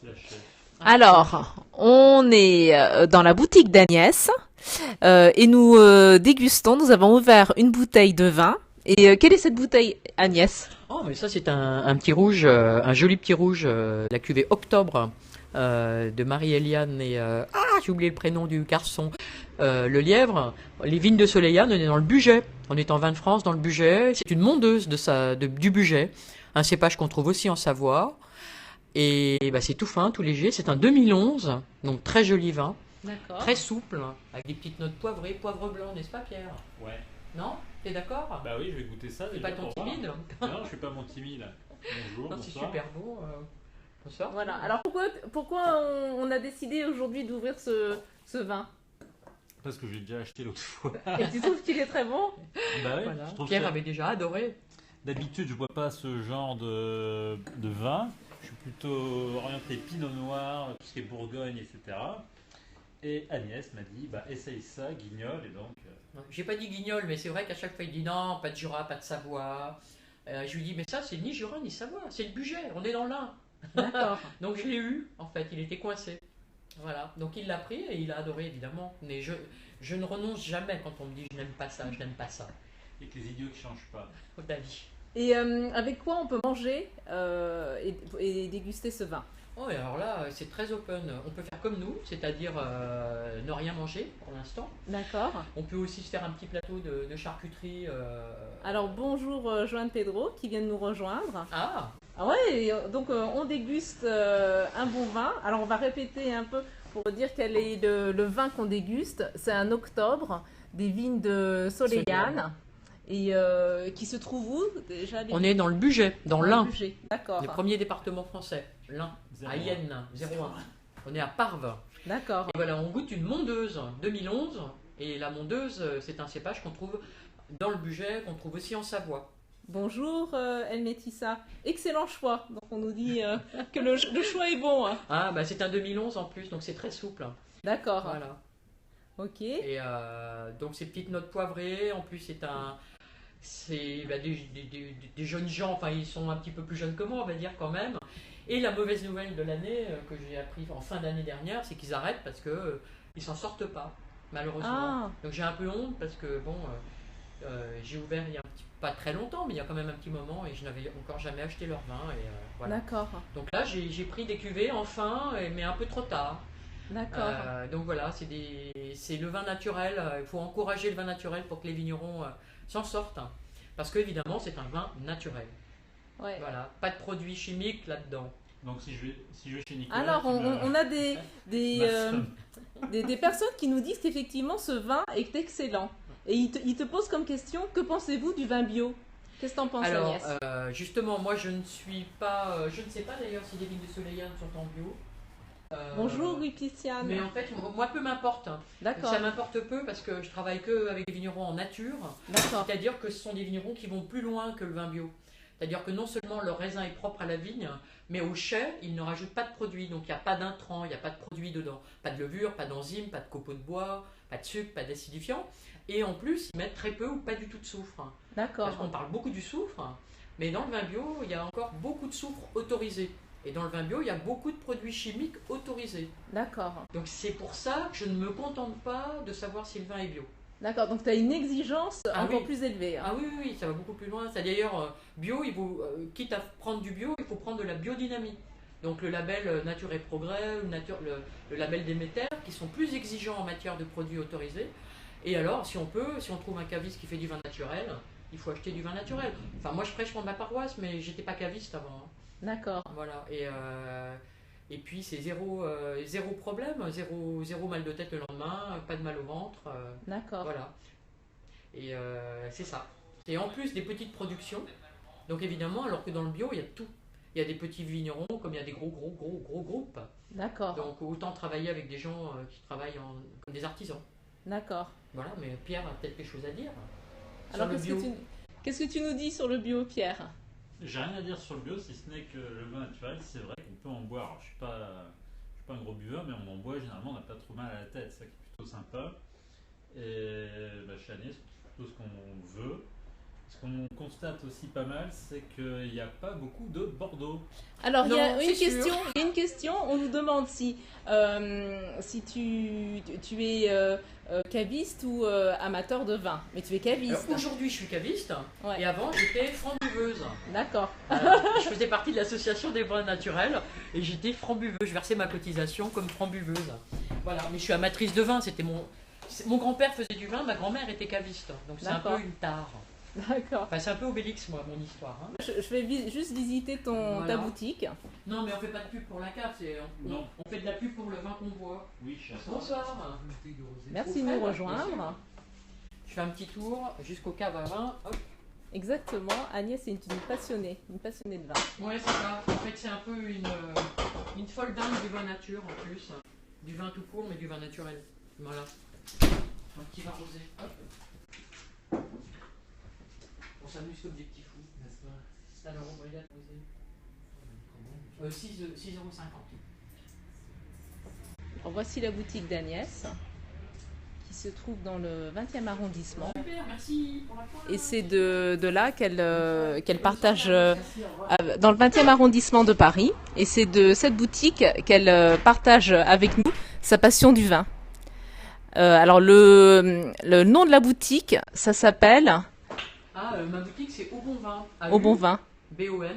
C'est la chef. Alors, on est dans la boutique d'Agnès et nous dégustons. Nous avons ouvert une bouteille de vin. Et quelle est cette bouteille, Agnès? Oh, mais ça, c'est un petit rouge, un joli petit rouge, la cuvée Octobre de Marie-Eliane et. J'ai oublié le prénom du garçon. Le lièvre. Les vignes de Soleilhane, on est dans le Bugey. On est en vin de France dans le Bugey. C'est une mondeuse du Bugey. Un cépage qu'on trouve aussi en Savoie. Et bah, c'est tout fin, tout léger. C'est un 2011, donc très joli vin. D'accord. Très souple, avec des petites notes poivrées, poivre blanc, n'est-ce pas, Pierre? Ouais. Non? T'es d'accord? Bah oui, je vais goûter ça. C'est déjà pas ton pour voir. timide? Non, je suis pas mon timide. Bonjour, Non, c'est bonsoir. super beau. Bonsoir. Voilà. Alors pourquoi on a décidé aujourd'hui d'ouvrir ce vin? Parce que j'ai déjà acheté l'autre fois. Et tu trouves qu'il est très bon? Bah ouais, Voilà. je trouve Pierre ça. avait déjà adoré. D'habitude, je bois pas ce genre de vin. Je suis plutôt orienté pinot noir, tout ce qui est Bourgogne, etc. Et Agnès m'a dit, bah essaye ça, guignol, et donc. J'ai pas dit guignol, mais c'est vrai qu'à chaque fois il dit non, pas de Jura, pas de Savoie. Je lui dis, mais ça c'est ni Jura ni Savoie, c'est le Bugey, on est dans l'Ain. D'accord. Donc je l'ai eu, en fait, il était coincé. Voilà, donc il l'a pris et il a adoré évidemment. Mais je ne renonce jamais quand on me dit je n'aime pas ça, je n'aime pas ça. Et que les idiots qui changent pas. D'avis. Et avec quoi on peut manger et déguster ce vin? Oh, et alors là, c'est très open. On peut faire comme nous, c'est-à-dire ne rien manger pour l'instant. D'accord. On peut aussi se faire un petit plateau de charcuterie. Alors bonjour Joanne Pedro qui vient de nous rejoindre. Ah, Ah ouais, et, donc on déguste un bon vin. Alors on va répéter un peu pour dire quel est le vin qu'on déguste. C'est un Octobre des vignes de Soleilhane. Et qui se trouve où déjà on est dans le Bugey, dans le l'Ain, Bugey. D'accord. le premier département français. L'Ain, à 01. Yenne, 01. On est à Parves. D'accord. Et voilà, on goûte une mondeuse 2011. Et la mondeuse, c'est un cépage qu'on trouve dans le Bugey, qu'on trouve aussi en Savoie. Bonjour El Métissa. Excellent choix. Donc on nous dit que le choix est bon. Hein. Ah, bah c'est un 2011 en plus, donc c'est très souple. D'accord. Voilà. Ok. Et donc ces petites notes poivrées, en plus c'est bah, des jeunes gens, enfin ils sont un petit peu plus jeunes que moi on va dire quand même. Et la mauvaise nouvelle de l'année que j'ai appris en fin d'année dernière, c'est qu'ils arrêtent parce que ils s'en sortent pas, malheureusement. Ah. Donc j'ai un peu honte parce que bon, j'ai ouvert il y a pas très longtemps, mais il y a quand même un petit moment et je n'avais encore jamais acheté leur vin. Et voilà. D'accord. Donc là j'ai pris des cuvées enfin, mais un peu trop tard. D'accord. Donc voilà, c'est le vin naturel. Il faut encourager le vin naturel pour que les vignerons s'en sortent. Parce qu'évidemment, c'est un vin naturel. Ouais. Voilà, pas de produits chimiques là-dedans. Donc si je vais chez Nicolas. Alors, tu me- on a des Maçonne. personnes qui nous disent qu'effectivement ce vin est excellent. Et ils te posent comme question, que pensez-vous du vin bio? Qu'est-ce que t'en penses, Alors, Agnès? justement, moi je ne suis pas. Je ne sais pas d'ailleurs si les vignes de Soleilhane sont en bio. Bonjour, Wipiciane. Mais en fait, moi peu m'importe. D'accord. Ça m'importe peu parce que je travaille que avec des vignerons en nature. D'accord. C'est-à-dire que ce sont des vignerons qui vont plus loin que le vin bio. C'est-à-dire que non seulement leur raisin est propre à la vigne, mais au chai, ils ne rajoutent pas de produits. Donc il n'y a pas d'intrants, il n'y a pas de produits dedans. Pas de levure, pas d'enzymes, pas de copeaux de bois, pas de sucre, pas d'acidifiant. Et en plus, ils mettent très peu ou pas du tout de soufre. D'accord. Parce qu'on parle beaucoup du soufre, mais dans le vin bio, il y a encore beaucoup de soufre autorisé. Et dans le vin bio, il y a beaucoup de produits chimiques autorisés. D'accord. Donc c'est pour ça que je ne me contente pas de savoir si le vin est bio. D'accord. Donc tu as une exigence Ah encore oui. plus élevée. Hein. Ah oui, oui, oui, ça va beaucoup plus loin. C'est d'ailleurs bio, quitte à prendre du bio, il faut prendre de la biodynamie. Donc le label Nature et Progrès, le label Déméter, qui sont plus exigeants en matière de produits autorisés. Et alors, si on trouve un caviste qui fait du vin naturel, il faut acheter du vin naturel. Enfin, moi je prêche pour ma paroisse, mais j'étais pas caviste avant. Hein. D'accord. Voilà. Et puis c'est zéro problème, zéro mal de tête le lendemain, pas de mal au ventre. D'accord. Voilà. Et c'est ça. Et en plus des petites productions. Donc évidemment, alors que dans le bio, il y a tout. Il y a des petits vignerons comme il y a des gros groupes. D'accord. Donc autant travailler avec des gens qui travaillent comme des artisans. D'accord. Voilà, mais Pierre a peut-être quelque chose à dire. Alors sur le bio. qu'est-ce que tu nous dis sur le bio, Pierre? J'ai rien à dire sur le bio, si ce n'est que le vin naturel, c'est vrai qu'on peut en boire. Alors, je suis pas un gros buveur, mais on en boit généralement, on n'a pas trop mal à la tête, c'est ça qui est plutôt sympa. Et bah, chez Agnès, c'est plutôt ce qu'on veut. Parce qu'on constate aussi pas mal, c'est qu'il n'y a pas beaucoup de Bordeaux. Alors, il y a Non, une c'est sûr. question, il y a une question, on nous demande si tu es caviste ou amateur de vin. Mais tu es caviste. Alors, aujourd'hui, je suis caviste. Ouais. Et avant, j'étais frambuveuse. D'accord. Je faisais partie de l'association des vins naturels et j'étais frambuveuse. Je versais ma cotisation comme frambuveuse. Voilà, mais je suis amatrice de vin. Mon grand-père faisait du vin, ma grand-mère était caviste. Donc c'est un D'accord. peu une tare. D'accord. Enfin, c'est un peu Obélix, moi, mon histoire. Hein. Je vais juste visiter ta Voilà. boutique. Non, mais on fait pas de pub pour la cave. Non. On fait de la pub pour le vin qu'on boit. Oui, je sais. Bonsoir. Merci de nous rejoindre. Je fais un petit tour jusqu'aux caves à vin. Hop. Exactement, Agnès est une passionnée de vin. Ouais, c'est ça. En fait, c'est un peu une folle dingue du vin nature en plus. Du vin tout court, mais du vin naturel. Voilà. Un petit vin rosé. Hop. On s'amuse comme des petits fous, n'est-ce pas? C'est un euro brigade rosé. 6,50 €. Alors, voici la boutique d'Agnès qui se trouve dans le 20e arrondissement. Super, merci pour la fois. Et c'est de là qu'elle partage dans le 20e arrondissement de Paris. Et c'est de cette boutique qu'elle partage avec nous sa passion du vin. Alors le nom de la boutique, ça s'appelle Ma boutique c'est Au Bon Vin. Au Bon Vin. B-O-N.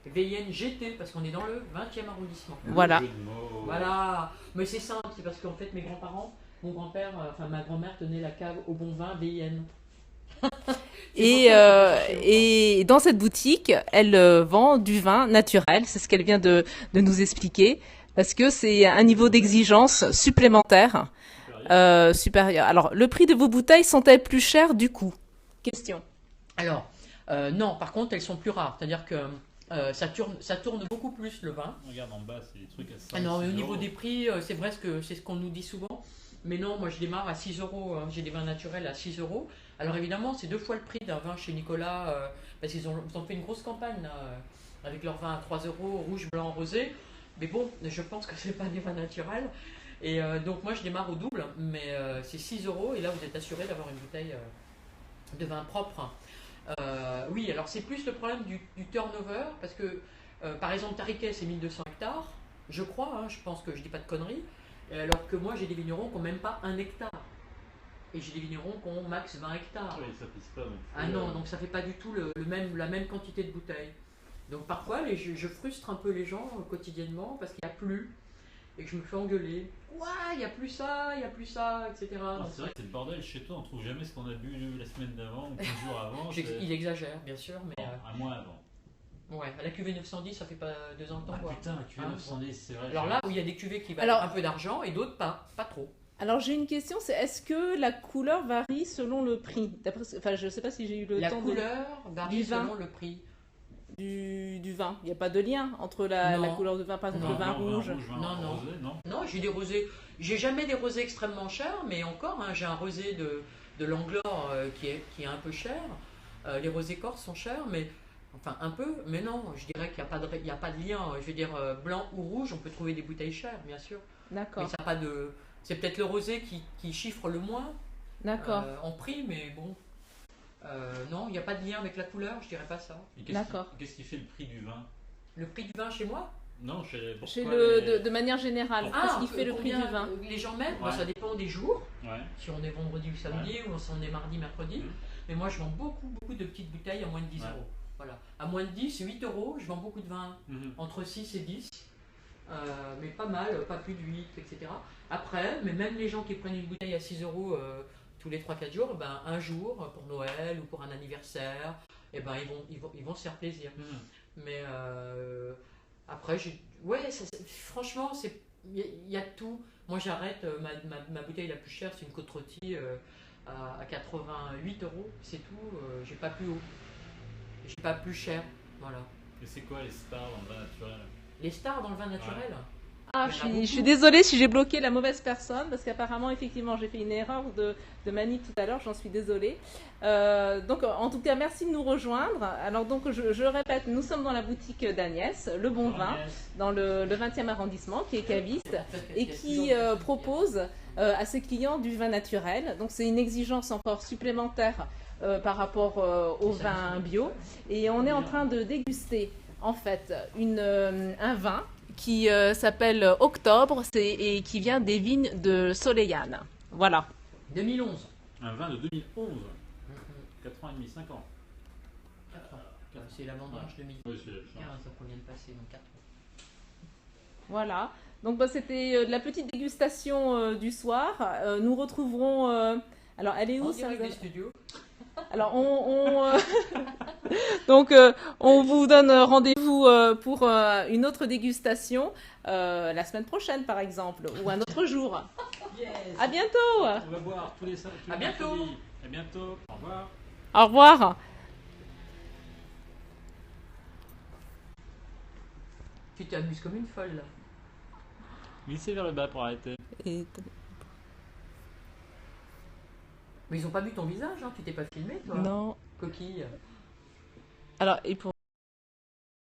V-I-N-G-T, parce qu'on est dans le 20e arrondissement. Voilà. Jeu de mots. Voilà. Mais c'est simple, c'est parce qu'en fait mes grands-parents, mon grand-père, ma grand-mère tenait la cave Au Bon Vin, V-I-N. Et dans cette boutique, elle vend du vin naturel. C'est ce qu'elle vient de nous expliquer. Parce que c'est un niveau d'exigence supplémentaire. Supérieur. Alors, le prix de vos bouteilles sont-elles plus chères du coup? Question. Alors, non, par contre, elles sont plus rares. C'est-à-dire que ça tourne beaucoup plus le vin. Regarde en bas, c'est des trucs à 5 Ah non, mais au niveau des prix, c'est vrai que c'est ce qu'on nous dit souvent. Mais non, moi je démarre à 6 €. J'ai des vins naturels à 6 €. Alors évidemment, c'est 2 fois le prix d'un vin chez Nicolas. Parce qu'ils ont fait une grosse campagne là, avec leur vin à 3 €, rouge, blanc, rosé. Mais bon, je pense que c'est pas des vins naturels. Et donc moi je démarre au double, mais c'est 6 € et là vous êtes assuré d'avoir une bouteille de vin propre. Oui, alors c'est plus le problème du turnover, parce que par exemple Tariquet c'est 1200 hectares, je crois, hein, je pense que je dis pas de conneries, alors que moi j'ai des vignerons qui n'ont même pas 1 hectare. Et j'ai des vignerons qui ont max 20 hectares. Oui, ça pisse pas non plus. Ah non, donc ça fait pas du tout la même quantité de bouteilles. Donc parfois je frustre un peu les gens quotidiennement parce qu'il n'y a plus et que je me fais engueuler. Ouais, il n'y a plus ça, etc. Ah, c'est vrai que c'est le bordel chez toi, on trouve jamais ce qu'on a bu la semaine d'avant ou 15 jours avant. Il exagère, bien sûr, mais Un mois avant. ouais, à la cuvée 910, ça fait pas 2 ans que t'en Ah bois. putain, tu Hein, es 910, c'est vrai. Alors là où il y a des cuvées qui valent Alors- un peu d'argent et d'autres pas trop. Alors j'ai une question, c'est est-ce que la couleur varie selon le prix? Enfin, je sais pas si j'ai eu le La temps couleur varie du vin. selon le prix. du vin. Il n'y a pas de lien entre la Non. couleur de vin, par exemple Non, le vin rouge. vin Non, non. rosé, non. Non, j'ai des rosés. J'ai jamais des rosés extrêmement chers, mais encore, hein, j'ai un rosé de Langlore qui est un peu cher. Les rosés corses sont chers, mais enfin un peu, mais non, je dirais qu'il n'y a pas de lien. Je veux dire, blanc ou rouge, on peut trouver des bouteilles chères, bien sûr. D'accord, Mais ça a pas de. C'est peut-être le rosé qui chiffre le moins d'accord, en prix, mais bon. Non, il n'y a pas de lien avec la couleur, je dirais pas ça. Et qu'est-ce D'accord. Qu'est-ce qui fait le prix du vin? Le prix du vin chez moi? Non, Chez pourquoi de manière générale, qu'est-ce qui fait le prix du combien vin? Les gens mettent, Ouais. ça dépend des jours. Ouais. Si on est vendredi ou samedi, ou si on est mardi, mercredi. Mhm. Mais moi, je vends beaucoup de petites bouteilles à moins de 10 Ouais. euros. Voilà. À moins de 10, 8 euros, je vends beaucoup de vin Mhm. entre 6 et 10. Mais pas mal, pas plus de 8, etc. Après, mais même les gens qui prennent une bouteille à 6 euros tous les 3-4 jours, ben, un jour, pour Noël ou pour un anniversaire, et ben, ils vont se faire plaisir. Mhm. Mais après, ouais, franchement, il y a tout. Moi, j'arrête, ma bouteille la plus chère, c'est une côte rôtie à 88 euros, c'est tout. J'ai pas plus haut. J'ai pas plus cher. Voilà. Et c'est quoi les stars dans le vin naturel? Les stars dans le vin naturel. Ah, Il y en a je beaucoup. suis désolée si j'ai bloqué la mauvaise personne, parce qu'apparemment, effectivement, j'ai fait une erreur de manip tout à l'heure, j'en suis désolée. Donc, en tout cas, merci de nous rejoindre. Alors, donc, je répète, nous sommes dans la boutique d'Agnès, Le Bon Vin, dans le 20e arrondissement, qui est caviste, et qui propose à ses clients du vin naturel. Donc, c'est une exigence encore supplémentaire par rapport au vin bio. Et on est en train de déguster en fait un vin qui s'appelle Octobre et qui vient des vignes de Soleilhane. Voilà. 2011. Un vin de 2011. 4 ans et demi, 5 ans. 4 ans. C'est la vendange 2015, Oui, c'est ça. qu'on vient de passer, donc 4 ans. Voilà. Donc bah, c'était la petite dégustation du soir. Nous retrouverons. Alors elle est où En ça direct des studios. Alors donc on vous donne rendez-vous pour une autre dégustation la semaine prochaine par exemple ou un autre jour. Yes. À bientôt. On va boire tous les À bientôt. mercredis. À bientôt. Au revoir. Au revoir. Tu t'amuses comme une folle là. Glissez vers le bas pour arrêter. Et... Mais ils ont pas vu ton visage, hein. Tu t'es pas filmé toi. Non. Coquille. Alors et pour